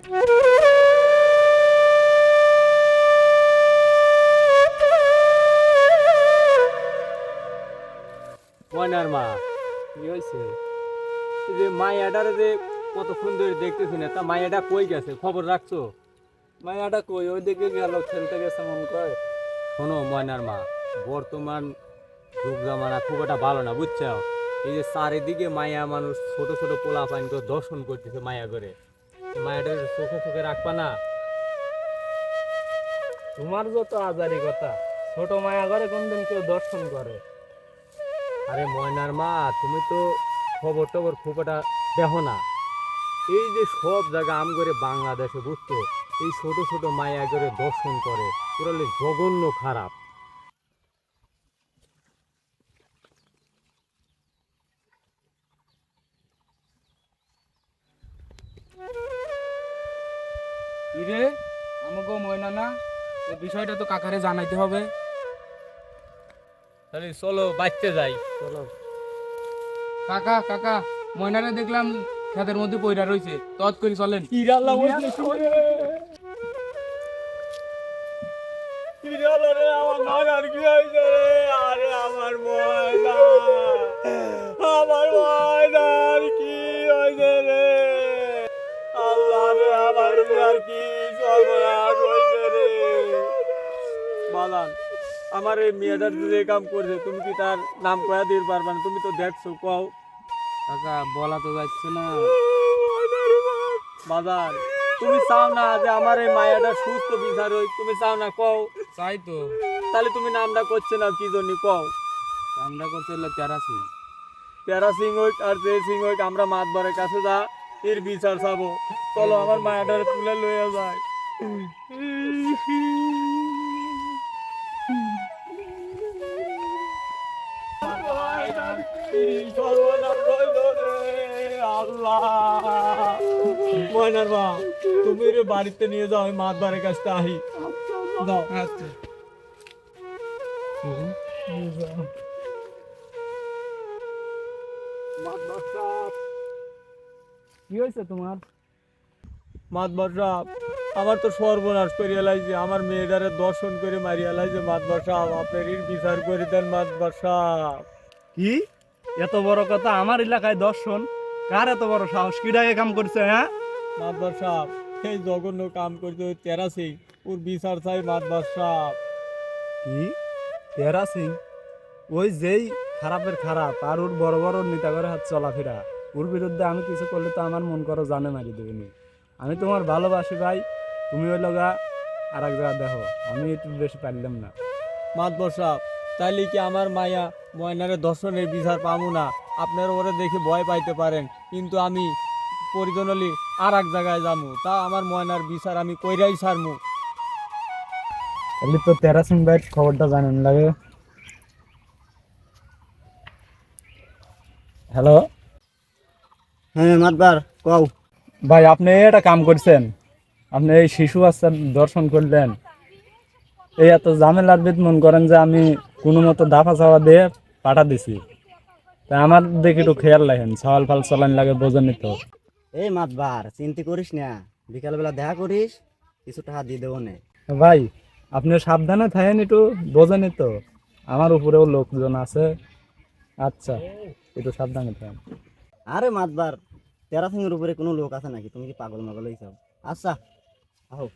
ময়নার মা কি হয়েছে? এই যে মায়াটারে যে কতক্ষণ ধরে দেখতেছি না, তা মায়াটা কই গেছে, খবর রাখছো? মায়াটা কই ওইদিকে গেল, খেলতে গেছে মন কয়। শোনো ময়নার মা, বর্তমান যুগ জামানা খুব একটা ভালো না, বুঝছো? এই যে চারিদিকে মায়া মানুষ ছোট ছোট পোলা পাইনকে দর্শন করতেছে মায়া করে, এই মায়াটার চোখে চোখে রাখবা না। তোমার যত আজারি কথা, ছোট মায়া করে কোনদিন কেউ দর্শন করে? আরে ময়নার মা, তুমি তো খবর টবর খুব একটা দেখো না। এই যে সব জায়গা আম করে বাংলাদেশে, বুঝতো, এই ছোট ছোট মায়া করে দর্শন করে, পুরো জঘন্য খারাপ। ইরে, আমাকে ময়না না, এই বিষয়টা তো কাকারে জানাইতে হবে। তাহলে চলো বাঁচতে যাই। চলো কাকা, কাকা, ময়নারে দেখলাম খেতের মধ্যে পইরা রইছে, তৎ করে চলেন। আমার ময়নার কি হয়েছে রে? আরে আমার ময়না, আমার ময়নার কি হয়েছে রে? আল্লাহ রে, আমার আর কি সর্বনাশ হয়েছে রে? বালান, আমার এই মেয়েটার যে কাম করছে, তুমি কি তার নাম কয়া দিতে পারবা না? তুমি তো দেখছো, কও। কাকা বলা তো যাচ্ছে না। বাজার, তুমি চাও না যে আমার এই মায়াটা সুস্থ বিচার হই? তুমি চাও না, কও। চাই তো। তাহলে তুমি নামটা করছে না কি জন্য, কও। আমরা করতে হলে তেরাছি। প্যারা সিং হোক আর যে সিং হোক, আমরা মাতবারের কাছে যা এর বিচার চাবো। চলো আমার মায়াটার তুলে লইয়া যায়। আল্লাহ, ময়নার মা, তুমি রে বাড়িতে নিয়ে যাও, আমি মাতবারের কাছে আহি। দাও। আচ্ছা। মাতবার সাহেব, কি হয়েছে তোমার? মাতবার সাহেব, আমার তো সর্বনাশ করিয়া লাইছে, আমার মেয়েটারে দর্শন করে মারিয়া লাইছে। মাতবার সাহেব, আপনার এর বিচার করে দেন মাতবার সাহেব। কি এত বড় কথা? আমার এলাকায় দর্শন? কার এত বড় সাহস? কিডাকে কাম করছে? হ্যাঁ, মাতবার সাহেব, এই জঘন্য কাম করছে ওই তেরা সিং, ওর বিচার চাই মাতবার সাহেব। কি তেরা সিং? ওই যেই খারাপের খারাপ, আর ওর বড় বড় নেতা করে হাত চলাফেরা, ওর বিরুদ্ধে আমি কিছু করলে তো আমার মন করো জানে মারি দেবেনি। আমি তোমার ভালোবাসি ভাই, তুমি ওই লগা আর এক জায়গা দেখো, আমি একটু বেশি পারলাম না। মাতবার সাহেব, তাইলে কি আমার মায়া ময়নারে দর্শনের বিচার পাবো না? আপনারা ওরে দেখে ভয় পাইতে পারেন, কিন্তু আমি পরিজন হলে আর এক জায়গায় যাবো, তা আমার ময়নার বিচার আমি কইরাই ছাড়মু। তাহলে তো তেরা সিং ভাই খবরটা জানেন লাগে। হ্যালো হ্যাঁ মাতবার কও। ভাই, আপনি এটা কাম করছেন, আপনি এই শিশু বাচ্চার দর্শন করলেন, এই এত ঝামেলার ভিত মন করেন যে আমি কোনো মতো দাফা চাওয়া দিয়ে পাঠা দিছি, তা আমার দেখে একটু খেয়াল রাখেন, সওয়াল ফাল চলান লাগে বোঝেনি তো। এই মাতবার চিন্তা করিস না, বিকালবেলা দেখা করিস, কিছু টাকা দিয়ে দেবো নে। ভাই, আপনি সাবধানে থাকেন, একটু বোঝেনি তো, আমার উপরেও লোকজন আছে। আচ্ছা, একটু সাবধানে থাকেন। আরে মাতবার, তেরা সিংয়ের উপরে কোনো লোক আছে নাকি? তুমি কি পাগল মাগল হইছাও? আচ্ছা আহো।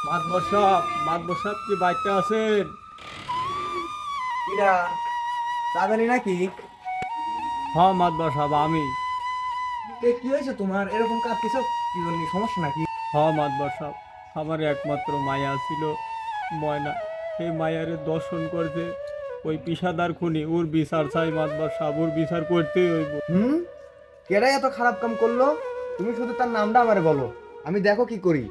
মাতবার সাহেব, মাতবার সাহেব কি বাইতে আছেন? কিরা চাঁদানি নাকি? হ্যাঁ মাতবার সাহেব, আমি। কি হয়েছে তোমার? এরকম কাঁদতেছ কি জন্য? সমস্যা নাকি? হ্যাঁ মাতবার সাহেব, আমার একমাত্র মায়া ছিল ময়না, সেই মায়ারে দর্শন করতে ওই পেশাদার খুনি, ওর বিচার চাই মাতবার সাহেব, ওর বিচার করতেই হইব। কেডা এত খারাপ কাম করলো? তুমি শুধু তার নামটা আমারে বলো, আমি দেখো কি করি।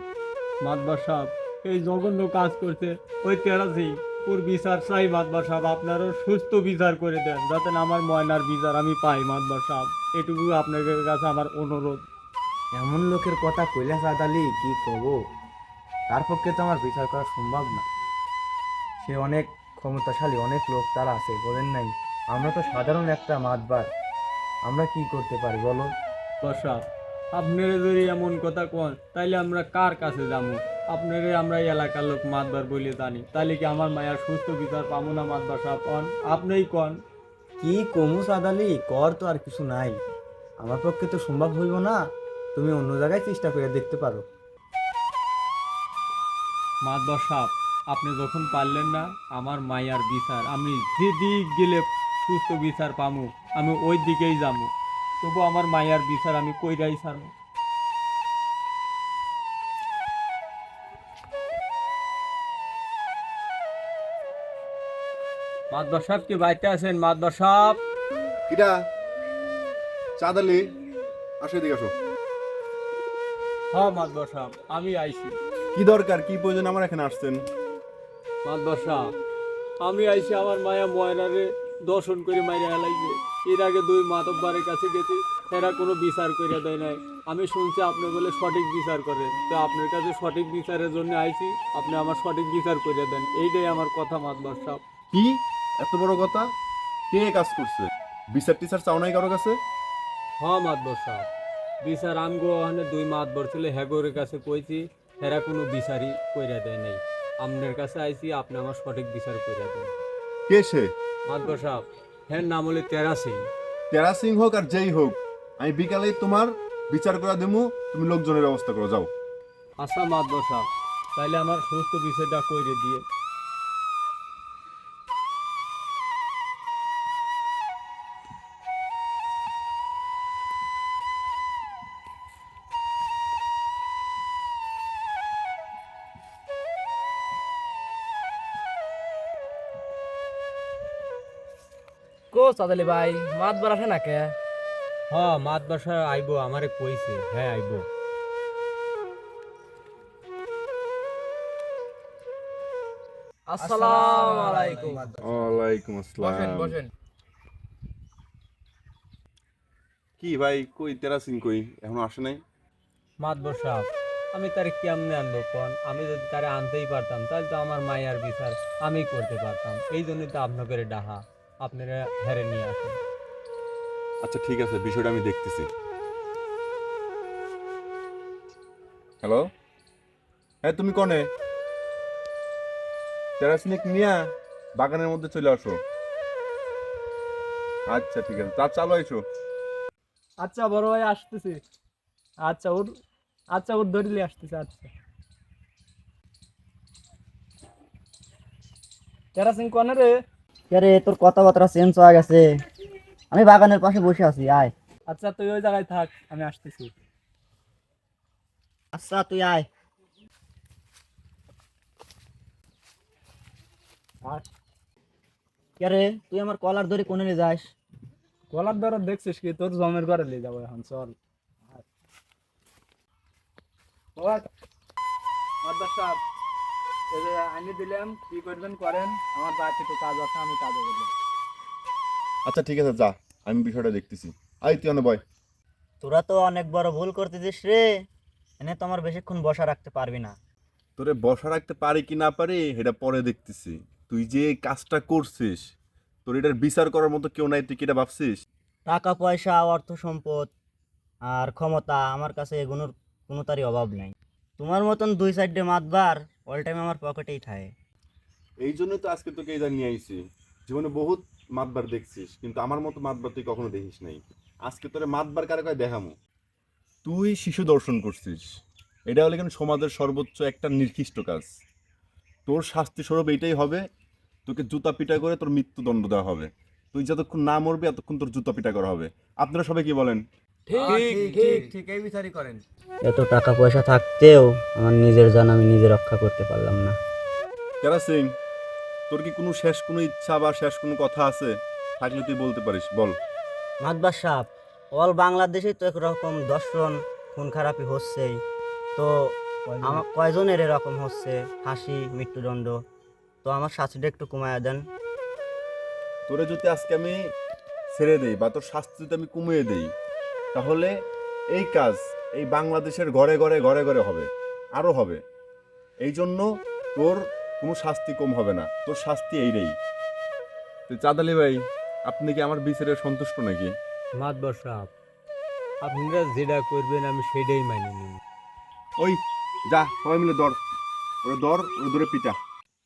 মাতবার সাহেব, এই জঘন্য কাজ করছে ওই তেরাসি, ওর বিচার চাই মাতবার সাহেব, আপনারও সুস্থ বিচার করে দেন, যাতে না আমার ময়নার বিচার আমি পাই মাতবার সাহেব, এটুকু আপনার কাছে আমার অনুরোধ। এমন লোকের কথা কইলা সাদালি কি কব? তার পক্ষে তো আমার বিচার করা সম্ভব না। সে অনেক ক্ষমতাশালী, অনেক লোক তার আছে, বলেন নাই? আমরা তো সাধারণ একটা মাতবার, আমরা কি করতে পারি বলো? বর্ষা, আপনারা যদি এমন কথা কন তাইলে আমরা কার কাছে যাবো? আপনারা আমরা এই এলাকার লোক মাতবার বলে জানি, তাইলে কি আমার মায়ের সুস্থ বিচার পাবো না মাতবার সাহেব? কন, আপনিই কন। কি কমু সাদ আলী, কর তো আর কিছু নাই, আমার পক্ষে তো সম্ভব হইব না, তুমি অন্য জায়গায় চেষ্টা করে দেখতে পারো। মাতবার সাহেব, আপনি যখন পারলেন না আমার মায়ার বিচার, আমি যেদিক গেলে সুস্থ বিচার পামু আমি ওই দিকেই যাবো, তবু আমার মায়ার বিচার আমি কইরাই ছাড়বো। মাতবার সাহেব কি বাইতে আছেন? মাতবার সাহেব, কিটা চাঁদ আলী, আসো এদিকে আসো। হ্যাঁ মাতবার সাহেব আমি আইছি। কি দরকার, কি প্রয়োজন আমার এখানে আসছেন? মাতবার সাহেব আমি আইছি আমার মায়া ময়নারে দর্শন করে মাইরা হেলাইছে। এর আগে 2 মাতব্বারের কাছে গেছি, এরা কোনো বিচার করে দেয় নাই। আমি শুনছি আপনি বলে সঠিক বিচার করেন, তো আপনার কাছে সঠিক বিচারের জন্য আইছি, আপনি আমার সঠিক বিচার করে দেন, এইটাই আমার কথা মাতবার সাহেব। কি এত বড় কথা? কে এ কাজ করছে? বিচার টিচার চাও নাই কারো কাছে? হ্যাঁ মাতবর সাহেব, বিচার আমগো ওখানে 2 মাতবর ছিল, হ্যাগোরের কাছে কইছি, এরা কোনো বিচারই কইরা দেয় নাই। আপনার কাছে আইছি, আপনি আমার সঠিক বিচার কইরা দেন। কে সে? মাতবর সাহেব হ্যাঁ নাম হলে তেরা সিং। তেরা সিং হোক আর যেই হোক, আমি বিকালে তোমার বিচার করে দেবো, তুমি লোকজনের ব্যবস্থা করো, যাও। আচ্ছা মাতবর সাহেব, তাইলে আমার সমস্ত বিষয়টা কইরে দিয়ে। কো চাঁদালি ভাই, মাত বার আসে না কে? হ্যাঁ মাতবর সাহেব আইবো, আমারে কইছে, হ্যাঁ আইবো। আসসালামু আলাইকুম। ওয়ালাইকুম বসেন আসসালাম। বসেন। কি ভাই, কই তেরা সিং কই, এখনো আসে নাই? মাতবর সাহেব আমি তারে কেমনে আনবো কোন? আমি যদি তারে আনতেই পারতাম তাহলে তো আমার মায়ার বিচার আমি করতে পারতাম, এই জন্যই তো আপনাদের ডাহা, আপনারা হেরে নিয়ে আসেন। আচ্ছা ঠিক আছে, বিষয়টা আমি দেখতেছি। হ্যালো, হ্যাঁ তুমি কনে? তেরা সিং নিয়া বাগানের মধ্যে চলে আসো। আচ্ছা ঠিক আছে, তা চালো এসো। আচ্ছা বড় ভাই আসতেছি। আচ্ছা ওর ধরিলে আসতেছে। আচ্ছা তেরা সিং কনে রে? আরে তোর কথাবার্তা চেঞ্জ হয়ে গেছে, আমি বাগানের পাশে বসে আছি, আয়। আচ্ছা তুই ওই জায়গায় থাক, আমি আসতেছি। আচ্ছা তুই আয়। আরে তুই আমার কলার ধরে কোনে নিয়ে যাস? গলার ধরে দেখছিস কি? তোর জমের ঘরে নিয়ে যাবো এখন, চল। আনি দিলাম, কি করবেন করেন, আমার বাড়িতে একটু কাজ আছে, আমি কাজে গেলাম। আচ্ছা ঠিক আছে, যা, আমি বিষয়টা দেখতেছি। আই তুই বয়। তোরা তো অনেক বড় ভুল করতেছিস রে, এনে তো আমার বেশিক্ষণ বসা রাখতে পারবি না। তোরে বসা রাখতে পারি কি না পারি এটা পরে দেখতেছি। তুই যে এই কাজটা করছিস, তোর এটার বিচার করার মতো কেউ নাই, তুই কি এটা ভাবছিস? টাকা পয়সা, অর্থ সম্পদ আর ক্ষমতা আমার কাছে এগুলোর কোনো তারই অভাব নাই। তোমার মতন 2 সাইডে মাতবার অল টাইম আমার পকেটেই থাকে। এই জন্যই তো আজকে তোকে এই জায়গায় নিয়ে আইছি। জীবনে বহুত মাতবার দেখছিস, কিন্তু আমার মতো মাতবার তুই কখনো দেখিস নাই। আজকে তোরে মাতবার কারে কয় দেখামু। তুই শিশু দর্শন করছিস, এটা হলে কিন্তু সমাজের সর্বোচ্চ একটা নির্দিষ্ট কাজ। তোর শাস্তি স্বরূপ এইটাই হবে, তোকে জুতা পিটা করে তোর মৃত্যুদণ্ড দেওয়া হবে। তুই যতক্ষণ না মরবি এতক্ষণ তোর জুতা পিটা করা হবে। আপনারা সবাই কি বলেন? ঠিক ঠিক ঠিক, এই বিচারই করেন। এত টাকা পয়সা থাকতেও আমার নিজের জান আমি নিজে রক্ষা করতে পারলাম না। তেরা সিং, তোর কি কোনো শেষ কোনো ইচ্ছা বা শেষ কোনো কথা আছে? থাকলে তুই বলতে পারিস, বল। মাতবার সাহেব, অল বাংলাদেশে তো একরকম দর্শন খুন খারাপি হচ্ছেই, তো আমার কয়জনের এরকম হচ্ছে ফাঁসি মৃত্যুদণ্ড, তো আমার শাস্তিটা একটু কমায় দেন। তোরে যদি আজকে আমি ছেড়ে দেই বা তোর শাস্তি যদি আমি কমিয়ে দেই, তাহলে এই কাজ এই বাংলাদেশের ঘরে ঘরে ঘরে ঘরে হবে, আরও হবে। এই জন্য তোর কোনো শাস্তি কম হবে না, তোর শাস্তি এইটাই। তো চাঁদ আলী ভাই, আপনি কি আমার বিচারে সন্তুষ্ট নাকি? মাতবর সাহেব আপনারা যেটা করবেন আমি সেটাই মাইনে নিব। ওই যা সবাই মিলে দর, ওরে দর, ওরে ধরে পিটা।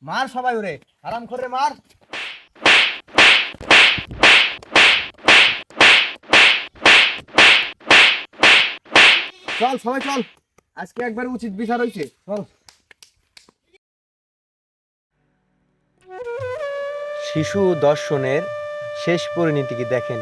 মার সবাই ওরে, আরাম করে মার। চল সবাই চল, আজকে একবার উচিত বিচার হয়েছে, চল। শিশু দর্শনের শেষ পরিণতি কি দেখেন।